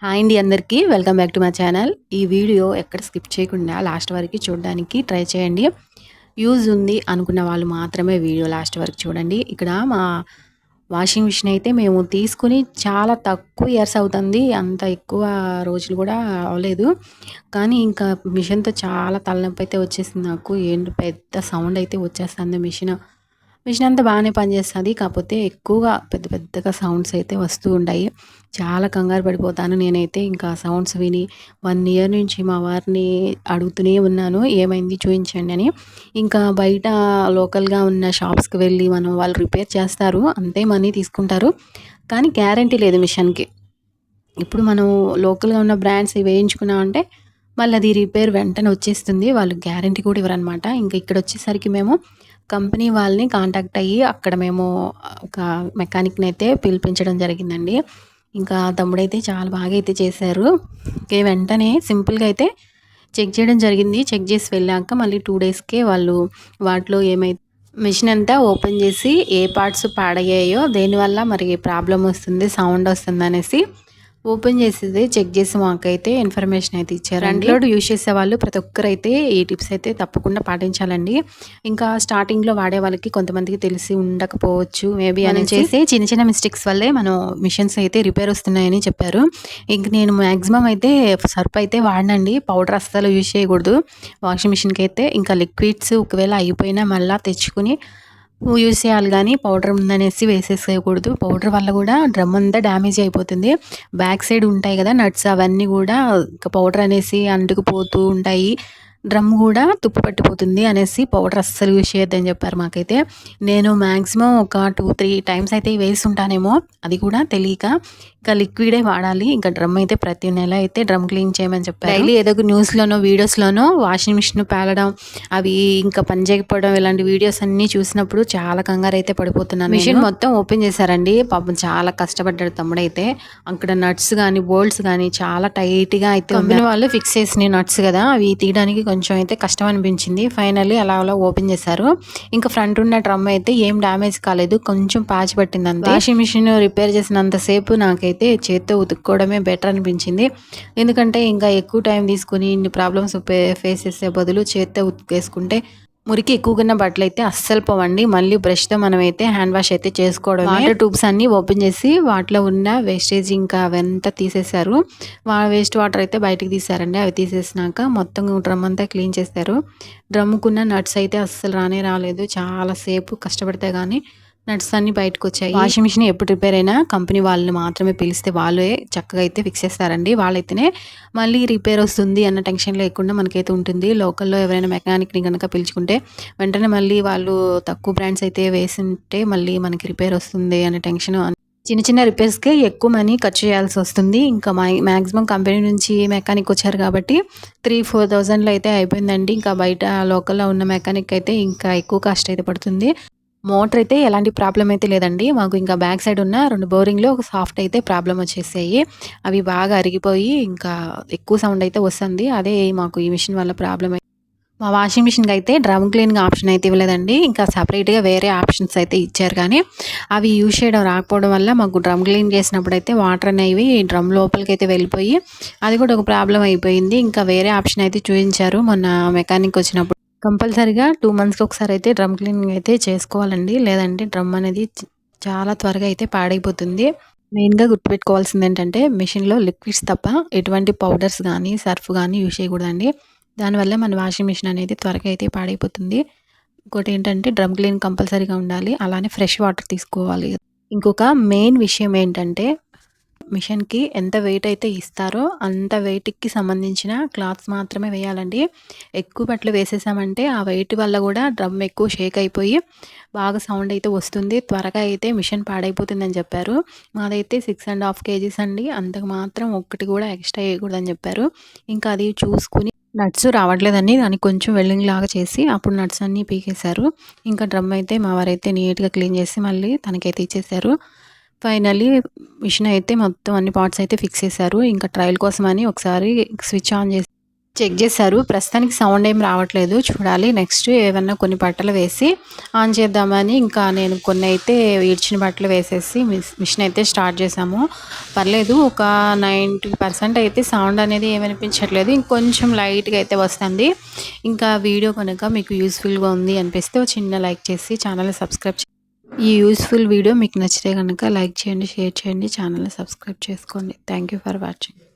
Hi అండి అందరికీ welcome back to my channel. ఈ వీడియో ఎక్కడ స్కిప్ చేయకుండా లాస్ట్ వరకు చూడడానికి ట్రై చేయండి. యూజ్ ఉంది అనుకున్న వాళ్ళు మాత్రమే వీడియో లాస్ట్ వరకు చూడండి. ఇక్కడ మా వాషింగ్ మిషన్ అయితే మేము తీసుకుని చాలా తక్కువ ఇయర్స్ అవుతుంది. అంత ఎక్కువ రోజులు కూడా అవ్వలేదు. కానీ ఇంకా మిషన్తో చాలా తలనొప్పి అయితే వచ్చేసింది నాకు. ఏంటి పెద్ద సౌండ్ అయితే వచ్చేస్తుంది మిషన్ అంతా బాగానే పనిచేస్తుంది. కాకపోతే ఎక్కువగా పెద్ద పెద్దగా సౌండ్స్ అయితే వస్తూ ఉంటాయి. చాలా కంగారు పడిపోతాను నేనైతే. ఇంకా సౌండ్స్ విని 1 ఇయర్ నుంచి మా వారిని అడుగుతూనే ఉన్నాను, ఏమైంది చూపించండి అని. ఇంకా బయట లోకల్గా ఉన్న షాప్స్కి వెళ్ళి వాళ్ళు రిపేర్ చేస్తారు, అంతే మనీ తీసుకుంటారు. కానీ గ్యారంటీ లేదు మిషన్కి. ఇప్పుడు మనం లోకల్గా ఉన్న బ్రాండ్స్ వేయించుకున్నామంటే మళ్ళీ అది రిపేర్ వెంటనే వచ్చేస్తుంది. వాళ్ళు గ్యారంటీ కూడా ఇవ్వరనమాట. ఇంకా ఇక్కడ వచ్చేసరికి మేము కంపెనీ వాళ్ళని కాంటాక్ట్ అయ్యి అక్కడ మేము ఒక మెకానిక్ని అయితే పిలిపించడం జరిగిందండి. ఇంకా తమ్ముడైతే చాలా బాగా అయితే చేశారు. వెంటనే సింపుల్గా అయితే చెక్ చేయడం జరిగింది. చెక్ చేసి వెళ్ళాక మళ్ళీ 2 డేస్కే వాళ్ళు వాటిలో ఏమైతే మిషన్ అంతా ఓపెన్ చేసి ఏ పార్ట్స్ పాడయ్యాయో, దేనివల్ల మరి ప్రాబ్లం వస్తుంది, సౌండ్ వస్తుంది అనేసి ఓపెన్ చేసేది చెక్ చేసి మాకైతే ఇన్ఫర్మేషన్ అయితే ఇచ్చారు. ఫ్రంట్ లోడ్ యూజ్ చేసే వాళ్ళు ప్రతి ఒక్కరైతే ఈ టిప్స్ అయితే తప్పకుండా పాటించాలండి. ఇంకా స్టార్టింగ్లో వాడే వాళ్ళకి కొంతమందికి తెలిసి ఉండకపోవచ్చు మేబీ అని చేసి చిన్న చిన్న మిస్టేక్స్ వల్లే మనం మిషన్స్ అయితే రిపేర్ వస్తున్నాయని చెప్పారు. ఇంక నేను మ్యాక్సిమం అయితే సర్ఫ్ అయితే వాడినండి. పౌడర్ అస్సలు యూజ్ చేయకూడదు వాషింగ్ మిషన్కి అయితే. ఇంకా లిక్విడ్స్ ఒకవేళ అయిపోయినా మళ్ళీ తెచ్చుకుని యూజ్ చేయాలి, కానీ పౌడర్ ఉందనేసి వేసేసేయకూడదు. పౌడర్ వల్ల కూడా డ్రమ్ అంతా డ్యామేజ్ అయిపోతుంది. బ్యాక్ సైడ్ ఉంటాయి కదా నట్స్, అవన్నీ కూడా ఇంకా పౌడర్ అనేసి అంటుకుపోతూ ఉంటాయి. డ్రమ్ కూడా తుప్పు పట్టిపోతుంది అనేసి పౌడర్ అస్సలు యూజ్ చేయొద్దని చెప్పారు మాకైతే. నేను మ్యాక్సిమం ఒక 2-3 టైమ్స్ అయితే వేస్తుంటానేమో, అది కూడా తెలియక. ఇంకా లిక్విడే వాడాలి. ఇంకా డ్రమ్ అయితే ప్రతి నెల అయితే డ్రమ్ క్లీన్ చేయమని చెప్పారు. డైలీ ఏదో ఒక న్యూస్లోనో వీడియోస్లోనో వాషింగ్ మిషన్ పేలడం, అవి ఇంకా పని చేయకపోవడం, ఇలాంటి వీడియోస్ అన్నీ చూసినప్పుడు చాలా కంగారు అయితే పడిపోతున్నాను. మిషన్ మొత్తం ఓపెన్ చేశారండి. పాపం చాలా కష్టపడ్డాడు తమ్ముడైతే. అక్కడ నట్స్ కానీ బోల్ట్స్ కానీ చాలా టైట్గా అయితే కంపెనీ వాళ్ళు ఫిక్స్ చేసిన నట్స్ కదా, అవి తీయడానికి కొంచెం అయితే కష్టం అనిపించింది. ఫైనల్లీ అలా ఓపెన్ చేశారు. ఇంకా ఫ్రంట్ ఉన్న డ్రమ్ అయితే ఏం డ్యామేజ్ కాలేదు, కొంచెం ప్యాచ్ పట్టింది అంతే. వాషింగ్ మిషన్ రిపేర్ చేసినంతసేపు నాకైతే చేత్తో ఉతుక్కోవడమే బెటర్ అనిపించింది. ఎందుకంటే ఇంకా ఎక్కువ టైం తీసుకుని ఇన్ని ప్రాబ్లమ్స్ ఫేస్ చేసే బదులు చేత్తో ఉతికేసుకుంటే మురికి ఎక్కువగా బట్టలు అయితే అస్సలు పోవండి. మళ్ళీ బ్రష్తో మనమైతే హ్యాండ్ వాష్ అయితే చేసుకోవడం. వాటర్ ట్యూబ్స్ అన్ని ఓపెన్ చేసి వాటిలో ఉన్న వేస్టేజ్ ఇంకా అవంతా తీసేశారు. వేస్ట్ వాటర్ అయితే బయటకు తీసారండి. అవి తీసేసినాక మొత్తం డ్రమ్ అంతా క్లీన్ చేశారు. డ్రమ్ముకున్న నట్స్ అయితే అస్సలు రాలేదు. చాలాసేపు కష్టపడితే కానీ నట్స్ అన్ని బయటకు వచ్చాయి. వాషింగ్ మిషన్ ఎప్పుడు రిపేర్ అయినా కంపెనీ వాళ్ళని మాత్రమే పిలిస్తే వాళ్ళే చక్కగా అయితే ఫిక్స్ చేస్తారండి. వాళ్ళైతేనే మళ్ళీ రిపేర్ వస్తుంది అన్న టెన్షన్ లేకుండా మనకైతే ఉంటుంది. లోకల్లో ఎవరైనా మెకానిక్ని కనుక పిలుచుకుంటే వెంటనే మళ్ళీ వాళ్ళు తక్కువ బ్రాండ్స్ అయితే వేసింటే మళ్ళీ మనకి రిపేర్ వస్తుంది అనే టెన్షన్. చిన్న చిన్న రిపేర్స్కే ఎక్కువ మనీ ఖర్చు చేయాల్సి వస్తుంది. ఇంకా మ్యాక్సిమం కంపెనీ నుంచి మెకానిక్ వచ్చారు కాబట్టి 3-4,000లో అయితే అయిపోయిందండి. ఇంకా బయట లోకల్లో ఉన్న మెకానిక్ అయితే ఇంకా ఎక్కువ కాస్ట్ అయితే పడుతుంది. మోటార్ అయితే ఎలాంటి ప్రాబ్లం అయితే లేదండి. మాకు ఇంకా బ్యాక్ సైడ్ ఉన్న 2 బోరింగ్లో ఒక సాఫ్ట్ అయితే ప్రాబ్లం వచ్చేసాయి. అవి బాగా అరిగిపోయి ఇంకా ఎక్కువ సౌండ్ అయితే వస్తుంది. అదే మాకు ఈ మిషన్ వల్ల ప్రాబ్లం. మా వాషింగ్ మిషన్కి అయితే డ్రమ్ క్లీనింగ్ ఆప్షన్ అయితే ఇవ్వలేదండి. ఇంకా సపరేట్గా వేరే ఆప్షన్స్ అయితే ఇచ్చారు, కానీ అవి యూజ్ చేయడం రాకపోవడం వల్ల మాకు డ్రమ్ క్లీన్ చేసినప్పుడు అయితే వాటర్ అనేవి డ్రమ్ లోపలికి అయితే వెళ్ళిపోయి అది కూడా ఒక ప్రాబ్లం అయిపోయింది. ఇంకా వేరే ఆప్షన్ అయితే చూపించారు మొన్న మెకానిక్ వచ్చినప్పుడు. కంపల్సరీగా 2 మంత్స్కి ఒకసారి అయితే డ్రమ్ క్లీనింగ్ అయితే చేసుకోవాలండి. లేదంటే డ్రమ్ అనేది చాలా త్వరగా అయితే పాడైపోతుంది. మెయిన్గా గుర్తుపెట్టుకోవాల్సింది ఏంటంటే మిషన్లో లిక్విడ్స్ తప్ప ఎటువంటి పౌడర్స్ కానీ సర్ఫ్ కానీ యూజ్ చేయకూడదండి. దానివల్ల మన వాషింగ్ మిషన్ అనేది త్వరగా అయితే పాడైపోతుంది. ఇంకోటి ఏంటంటే డ్రమ్ క్లీన్ కంపల్సరీగా ఉండాలి. అలానే ఫ్రెష్ వాటర్ తీసుకోవాలి. ఇంకొక మెయిన్ విషయం ఏంటంటే మిషన్కి ఎంత వెయిట్ అయితే ఇస్తారో అంత వెయిట్కి సంబంధించిన క్లాత్స్ మాత్రమే వేయాలండి. ఎక్కువ బట్టలు వేసేసామంటే ఆ వెయిట్ వల్ల కూడా డ్రమ్ ఎక్కువ షేక్ అయిపోయి బాగా సౌండ్ అయితే వస్తుంది. త్వరగా అయితే మిషన్ పాడైపోతుందని చెప్పారు. మాదైతే 6.5 kgs అండి. అంతకు మాత్రం ఒక్కటి కూడా ఎక్స్ట్రా వేయకూడదని చెప్పారు. ఇంకా అది చూసుకుని నట్స్ రావట్లేదని దానికి కొంచెం వెల్డింగ్ లాగా చేసి అప్పుడు నట్స్ అన్నీ పీకేశారు. ఇంకా డ్రమ్ అయితే మా వారైతే నీట్గా క్లీన్ చేసి మళ్ళీ తనకైతే ఇచ్చేసారు. ఫైనల్లీ మిషన్ అయితే మొత్తం అన్ని పార్ట్స్ అయితే ఫిక్స్ చేశారు. ఇంకా ట్రయల్ కోసమని ఒకసారి స్విచ్ ఆన్ చేసి చెక్ చేశారు. ప్రస్తుతానికి సౌండ్ ఏం రావట్లేదు. చూడాలి నెక్స్ట్ ఏవన్నా కొన్ని బట్టలు వేసి ఆన్ చేద్దామని ఇంకా నేను కొన్నైతే ఈడ్చిన బట్టలు వేసేసి మిషన్ అయితే స్టార్ట్ చేశాము. పర్లేదు ఒక 90% అయితే సౌండ్ అనేది ఏమనిపించట్లేదు. ఇంకొంచెం లైట్‌గా అయితే వస్తుంది. ఇంకా వీడియో కనుక మీకు యూజ్‌ఫుల్‌గా ఉంది అనిపిస్తే ఒక చిన్న లైక్ చేసి ఛానల్‌ని సబ్స్క్రైబ్ ఈ యూజ్‌ఫుల్ వీడియో మీకు నచ్చితే గనుక లైక్ చేయండి, షేర్ చేయండి, ఛానల్‌ని సబ్స్క్రైబ్ చేసుకోండి. Thank you for watching.